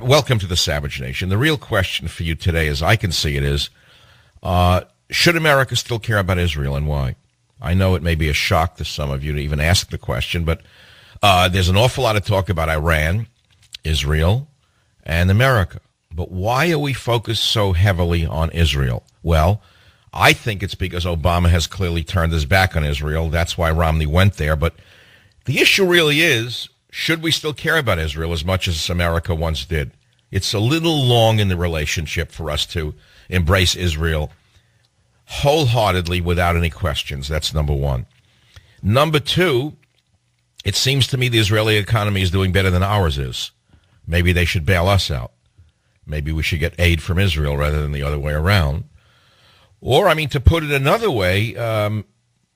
Welcome to the Savage Nation. The real question for you today, as I can see it, is should America still care about Israel, and why? I know it may be a shock to some of you to even ask the question, but there's an awful lot of talk about Iran, Israel, and America. But why are we focused so heavily on Israel? Well, I think it's because Obama has clearly turned his back on Israel. That's why Romney went there. But the issue really is, should we still care about Israel as much as America once did? It's a little long in the relationship for us to embrace Israel wholeheartedly without any questions. That's number one. Number two, it seems to me the Israeli economy is doing better than ours is. Maybe they should bail us out. Maybe we should get aid from Israel rather than the other way around. Or, to put it another way,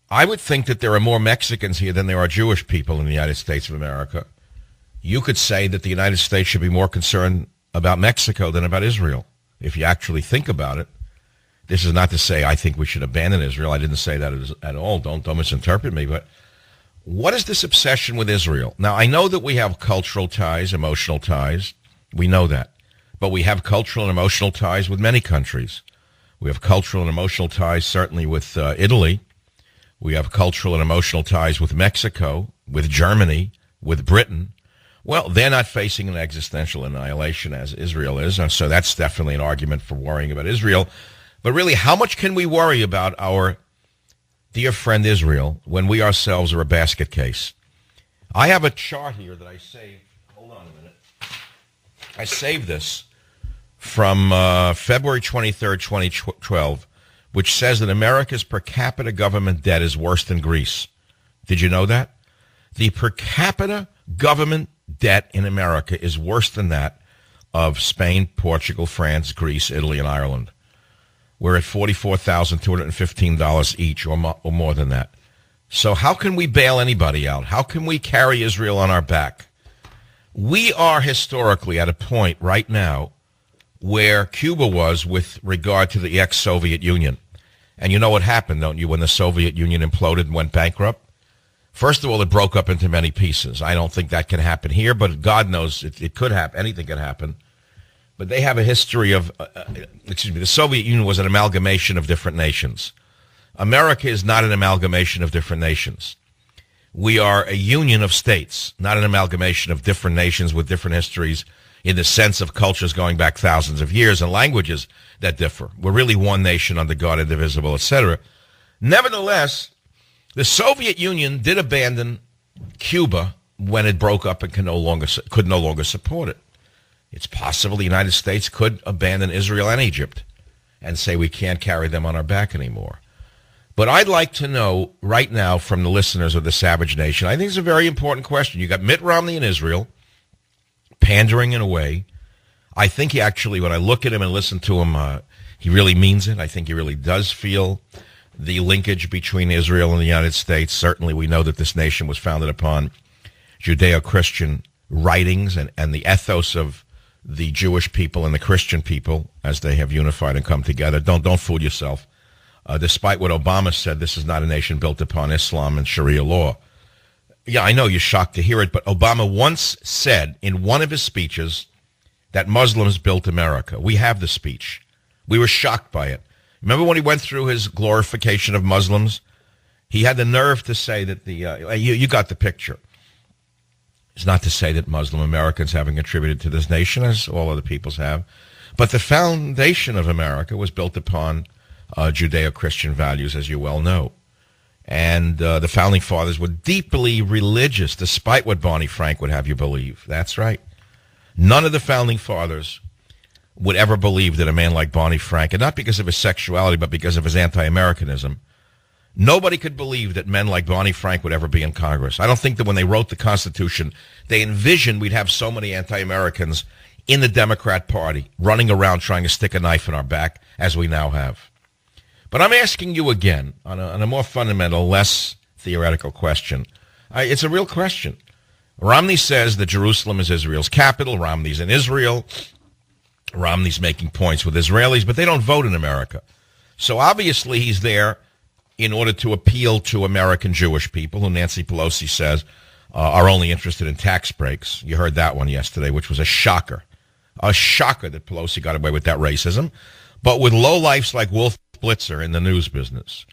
I would think that there are more Mexicans here than there are Jewish people in the United States of America. You could say that the United States should be more concerned about Mexico than about Israel, if you actually think about it. This is not to say I think we should abandon Israel. I didn't say that at all. Don't misinterpret me. But what is this obsession with Israel? Now, I know that we have cultural ties, emotional ties. We know that. But we have cultural and emotional ties with many countries. We have cultural and emotional ties certainly with Italy. We have cultural and emotional ties with Mexico, with Germany, with Britain. Well, they're not facing an existential annihilation as Israel is, so that's definitely an argument for worrying about Israel. But really, how much can we worry about our dear friend Israel when we ourselves are a basket case? I have a chart here that I saved. Hold on a minute. I saved this from February 23rd, 2012. Which says that America's per capita government debt is worse than Greece. Did you know that? The per capita government debt in America is worse than that of Spain, Portugal, France, Greece, Italy, and Ireland. We're at $44,215 each or more than that. So how can we bail anybody out? How can we carry Israel on our back? We are historically at a point right now where Cuba was with regard to the ex-Soviet Union. And you know what happened, don't you, when the Soviet Union imploded and went bankrupt? First of all, it broke up into many pieces. I don't think that can happen here, but God knows it could happen. Anything can happen. But they have a history of, the Soviet Union was an amalgamation of different nations. America is not an amalgamation of different nations. We are a union of states, not an amalgamation of different nations with different histories, in the sense of cultures going back thousands of years and languages that differ. We're really one nation under God, indivisible, etc. Nevertheless, the Soviet Union did abandon Cuba when it broke up and could no longer support it. It's possible the United States could abandon Israel and Egypt and say we can't carry them on our back anymore. But I'd like to know right now from the listeners of the Savage Nation, I think it's a very important question. You got Mitt Romney in Israel, pandering in a way. I think he actually, when I look at him and listen to him, he really means it. I think he really does feel the linkage between Israel and the United States. Certainly we know that this nation was founded upon Judeo-Christian writings and the ethos of the Jewish people and the Christian people as they have unified and come together. Don't fool yourself. Despite what Obama said, this is not a nation built upon Islam and Sharia law. Yeah, I know you're shocked to hear it, but Obama once said in one of his speeches that Muslims built America. We have the speech. We were shocked by it. Remember when he went through his glorification of Muslims? He had the nerve to say that you got the picture. It's not to say that Muslim Americans haven't contributed to this nation, as all other peoples have, but the foundation of America was built upon Judeo-Christian values, as you well know. And the Founding Fathers were deeply religious, despite what Barney Frank would have you believe. That's right. None of the Founding Fathers would ever believe that a man like Barney Frank, and not because of his sexuality, but because of his anti-Americanism, nobody could believe that men like Barney Frank would ever be in Congress. I don't think that when they wrote the Constitution, they envisioned we'd have so many anti-Americans in the Democrat Party running around trying to stick a knife in our back as we now have. But I'm asking you again, on a more fundamental, less theoretical question. It's a real question. Romney says that Jerusalem is Israel's capital. Romney's in Israel. Romney's making points with Israelis, but they don't vote in America. So obviously he's there in order to appeal to American Jewish people, who Nancy Pelosi says are only interested in tax breaks. You heard that one yesterday, which was a shocker. A shocker that Pelosi got away with that racism. But with lowlifes like Wolf Blitzer in the news business,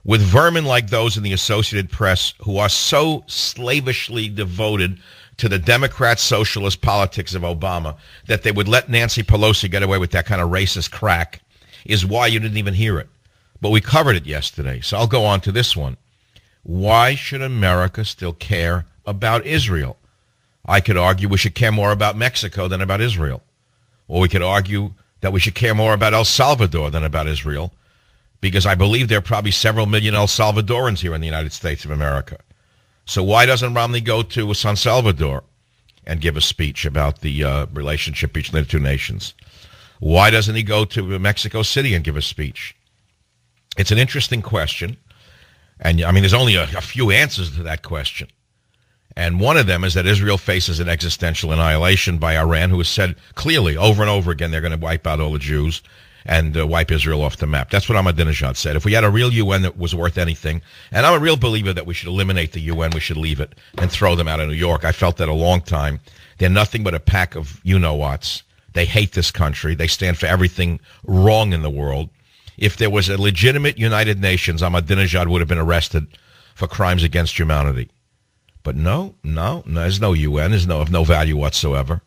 with vermin like those in the Associated Press who are so slavishly devoted to the Democrat socialist politics of Obama that they would let Nancy Pelosi get away with that kind of racist crack, is why you didn't even hear it. But we covered it yesterday, so I'll go on to this one. Why should America still care about Israel? I could argue we should care more about Mexico than about Israel. Or we could argue that we should care more about El Salvador than about Israel, because I believe there are probably several million El Salvadorans here in the United States of America. So why doesn't Romney go to San Salvador and give a speech about the relationship between the two nations? Why doesn't he go to Mexico City and give a speech? It's an interesting question. And, I mean, there's only a few answers to that question. And one of them is that Israel faces an existential annihilation by Iran, who has said clearly over and over again they're going to wipe out all the Jews and wipe Israel off the map. That's what Ahmadinejad said. If we had a real UN that was worth anything, and I'm a real believer that we should eliminate the UN, we should leave it and throw them out of New York. I felt that a long time. They're nothing but a pack of you-know-whats. They hate this country. They stand for everything wrong in the world. If there was a legitimate United Nations, Ahmadinejad would have been arrested for crimes against humanity. But no, there's no UN. There's of no value whatsoever.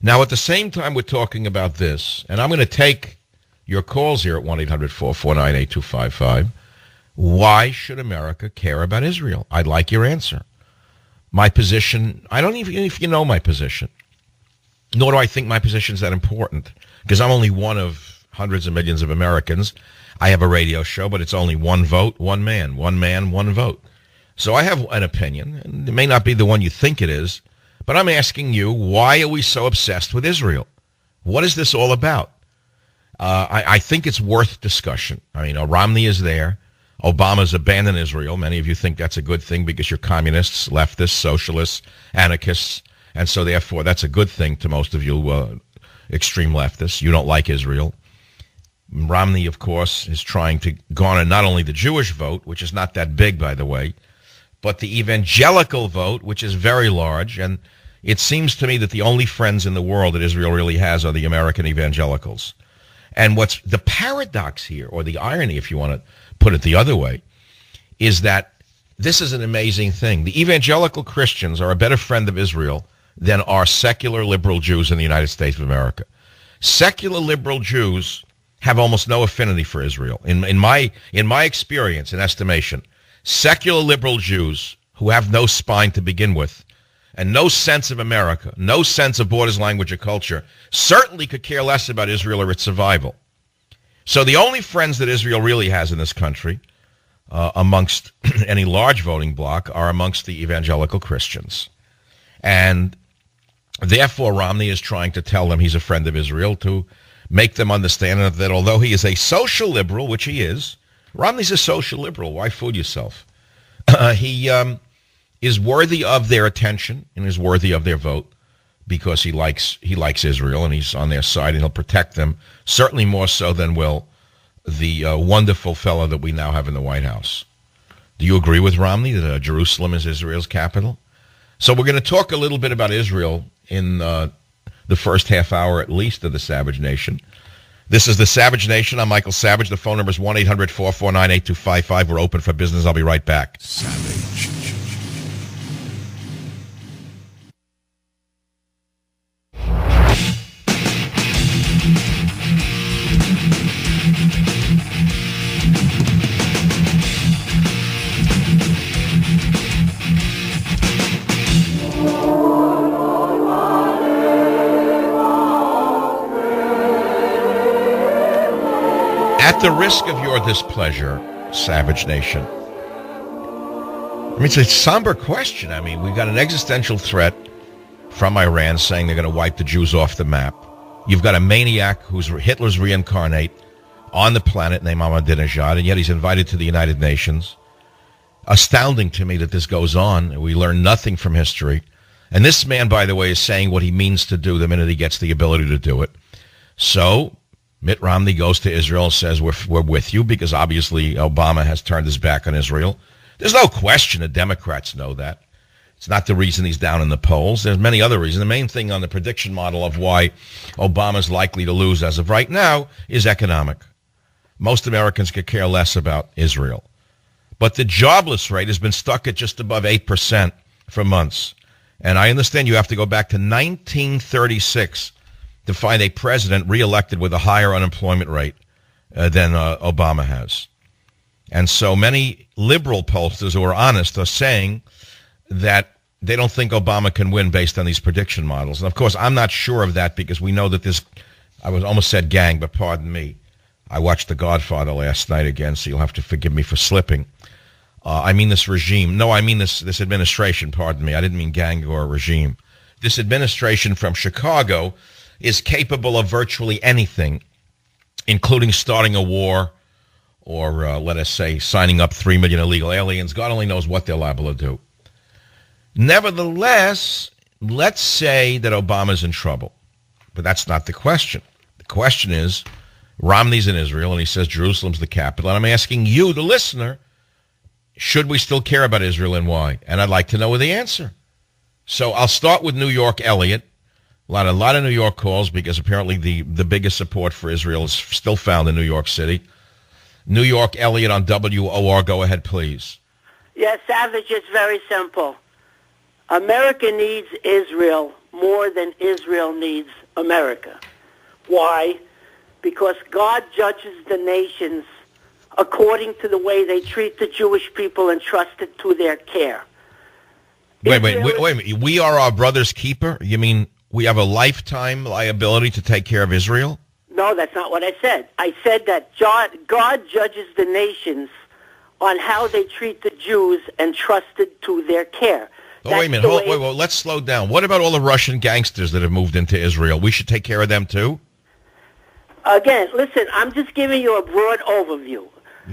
Now, at the same time we're talking about this, and I'm going to take your calls here at 1-800-449-8255. Why should America care about Israel? I'd like your answer. My position, I don't even if you know my position, nor do I think my position is that important, because I'm only one of hundreds of millions of Americans. I have a radio show, but it's only one vote, one man, one vote. So I have an opinion, and it may not be the one you think it is, but I'm asking you, why are we so obsessed with Israel? What is this all about? I think it's worth discussion. I mean, Romney is there. Obama's abandoned Israel. Many of you think that's a good thing because you're communists, leftists, socialists, anarchists, and so therefore that's a good thing to most of you extreme leftists. You don't like Israel. Romney, of course, is trying to garner not only the Jewish vote, which is not that big, by the way, but the evangelical vote, which is very large. And it seems to me that the only friends in the world that Israel really has are the American evangelicals. And what's the paradox here, or the irony, if you want to put it the other way, is that this is an amazing thing. The evangelical Christians are a better friend of Israel than are secular liberal Jews in the United States of America. Secular liberal Jews have almost no affinity for Israel. In my experience and estimation, secular liberal Jews who have no spine to begin with and no sense of America, no sense of borders, language, or culture, certainly could care less about Israel or its survival. So the only friends that Israel really has in this country, amongst any large voting bloc, are amongst the evangelical Christians. And therefore, Romney is trying to tell them he's a friend of Israel, to make them understand that although he is a social liberal, which he is, Romney's a social liberal. Why fool yourself? He is worthy of their attention and is worthy of their vote because he likes Israel and he's on their side and he'll protect them, certainly more so than will the wonderful fellow that we now have in the White House. Do you agree with Romney that Jerusalem is Israel's capital? So we're going to talk a little bit about Israel in the first half hour at least of the Savage Nation. This is the Savage Nation. I'm Michael Savage. The phone number is 1-800-449-8255. We're open for business. I'll be right back. Savage. At the risk of your displeasure, Savage Nation, I mean, it's a somber question. I mean, we've got an existential threat from Iran saying they're going to wipe the Jews off the map. You've got a maniac who's Hitler's reincarnate on the planet named Ahmadinejad, and yet he's invited to the United Nations. Astounding to me that this goes on. We learn nothing from history. And this man, by the way, is saying what he means to do the minute he gets the ability to do it. So Mitt Romney goes to Israel and says, we're with you, because obviously Obama has turned his back on Israel. There's no question the Democrats know that. It's not the reason he's down in the polls. There's many other reasons. The main thing on the prediction model of why Obama's likely to lose as of right now is economic. Most Americans could care less about Israel. But the jobless rate has been stuck at just above 8% for months. And I understand you have to go back to 1936 to find a president reelected with a higher unemployment rate than Obama has. And so many liberal pollsters who are honest are saying that they don't think Obama can win based on these prediction models. And, of course, I'm not sure of that because we know that this, I was almost said gang, but pardon me. I watched The Godfather last night again, so you'll have to forgive me for slipping. I mean this regime. No, I mean this administration, pardon me. I didn't mean gang or regime. This administration from Chicago is capable of virtually anything, including starting a war or, let us say, signing up 3 million illegal aliens. God only knows what they're liable to do. Nevertheless, let's say that Obama's in trouble. But that's not the question. The question is, Romney's in Israel, and he says Jerusalem's the capital. And I'm asking you, the listener, should we still care about Israel and why? And I'd like to know the answer. So I'll start with New York Elliott. A lot of New York calls because apparently the biggest support for Israel is still found in New York City. New York Elliott on WOR. Go ahead, please. Yes, Savage, it's very simple. America needs Israel more than Israel needs America. Why? Because God judges the nations according to the way they treat the Jewish people entrusted to their care. Wait a minute. We are our brother's keeper? You mean we have a lifetime liability to take care of Israel? No, that's not what I said. I said that God judges the nations on how they treat the Jews entrusted to their care. Oh, wait a minute. Wait, let's slow down. What about all the Russian gangsters that have moved into Israel? We should take care of them too? Again, listen, I'm just giving you a broad overview.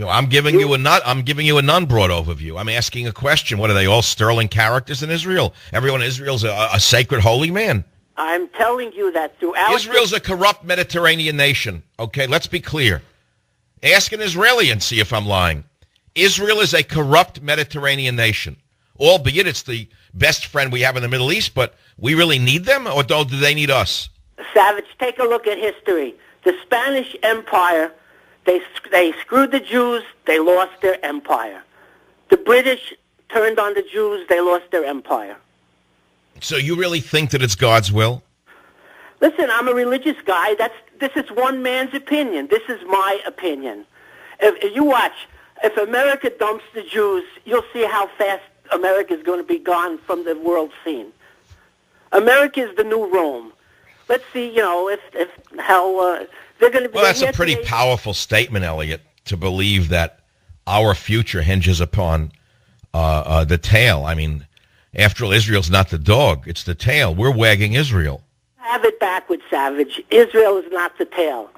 I'm giving you a non-broad overview. I'm asking a question. What are they, all sterling characters in Israel? Everyone in Israel's a sacred holy man. I'm telling you that throughout... Israel's a corrupt Mediterranean nation. Okay, let's be clear. Ask an Israeli and see if I'm lying. Israel is a corrupt Mediterranean nation. Albeit it's the best friend we have in the Middle East, but we really need them, or do they need us? Savage, take a look at history. The Spanish Empire, they screwed the Jews, they lost their empire. The British turned on the Jews, they lost their empire. So you really think that it's God's will? Listen, I'm a religious guy. This is one man's opinion. This is my opinion. If you watch, if America dumps the Jews, you'll see how fast America is going to be gone from the world scene. America is the new Rome. Let's see, if how they're going to be. Well, that's a pretty powerful statement, Elliot, to believe that our future hinges upon the tail. I mean, after all, Israel's not the dog; it's the tail. We're wagging Israel. Have it backwards, Savage. Israel is not the tail.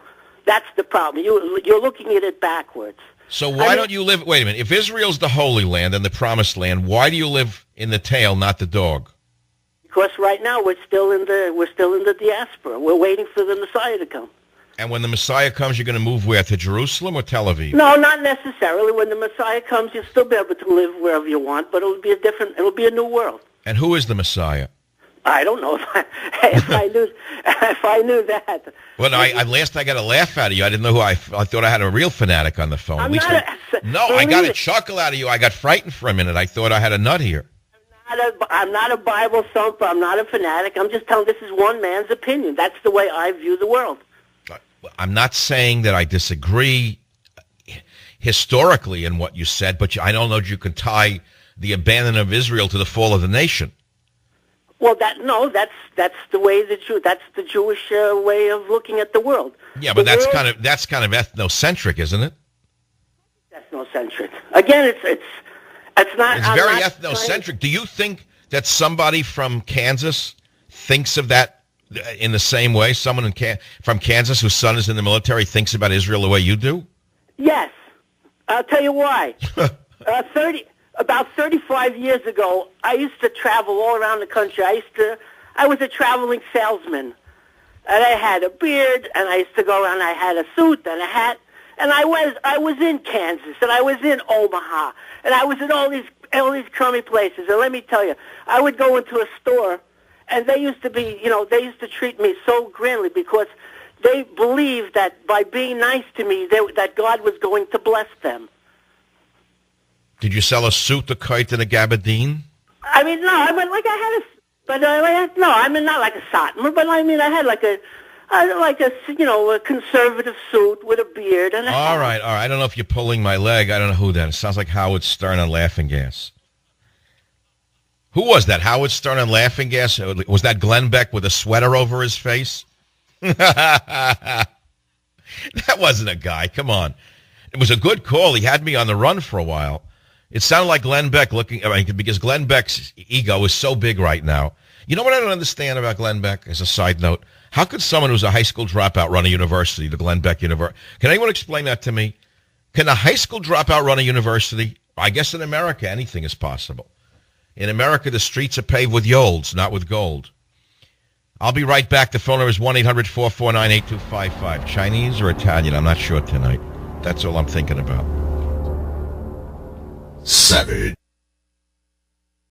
That's the problem. You're looking at it backwards. So why don't you live? Wait a minute. If Israel's the Holy Land and the Promised Land, why do you live in the tail, not the dog? Because right now we're still in the diaspora. We're waiting for the Messiah to come. And when the Messiah comes, you're going to move where? To Jerusalem or Tel Aviv? No, not necessarily. When the Messiah comes, you'll still be able to live wherever you want, but it'll be a new world. And who is the Messiah? I don't know if I knew that. Well, last I got a laugh out of you. I didn't know who I thought I had a real fanatic on the phone. I got a chuckle out of you. I got frightened for a minute. I thought I had a nut here. I'm not a Bible thumper. I'm not a fanatic. I'm just telling this is one man's opinion. That's the way I view the world. I'm not saying that I disagree historically in what you said, but I don't know if you can tie the abandonment of Israel to the fall of the nation. Well, that's the way that's the Jewish way of looking at the world. Yeah, but that's kind of ethnocentric, isn't it? Ethnocentric. Again, it's not. It's very ethnocentric. Do you think that somebody from Kansas thinks of that in the same way? Someone from Kansas whose son is in the military thinks about Israel the way you do? Yes. I'll tell you why. About 35 years ago, I used to travel all around the country. I was a traveling salesman, and I had a beard, and I used to go around. I had a suit and a hat, and I was in Kansas, and I was in Omaha, and I was in all these all these crummy places. And let me tell you, I would go into a store, and they used to be, they used to treat me so grandly because they believed that by being nice to me, that God was going to bless them. Did you sell a suit, a kite, and a gabardine? I mean, no, I mean, like I had a, but no, I mean not like a Satmar, but I mean I had like a conservative suit with a beard and a hat. All right. I don't know if you're pulling my leg. I don't know who that is. Sounds like Howard Stern on Laughing Gas. Who was that? Howard Stern on Laughing Gas? Was that Glenn Beck with a sweater over his face? That wasn't a guy. Come on. It was a good call. He had me on the run for a while. It sounded like Glenn Beck because Glenn Beck's ego is so big right now. You know what I don't understand about Glenn Beck, as a side note? How could someone who's a high school dropout run a university, the Glenn Beck University? Can anyone explain that to me? Can a high school dropout run a university? I guess in America, anything is possible. In America, the streets are paved with yolds, not with gold. I'll be right back. The phone number is 1-800-449-8255. Chinese or Italian? I'm not sure tonight. That's all I'm thinking about. 7.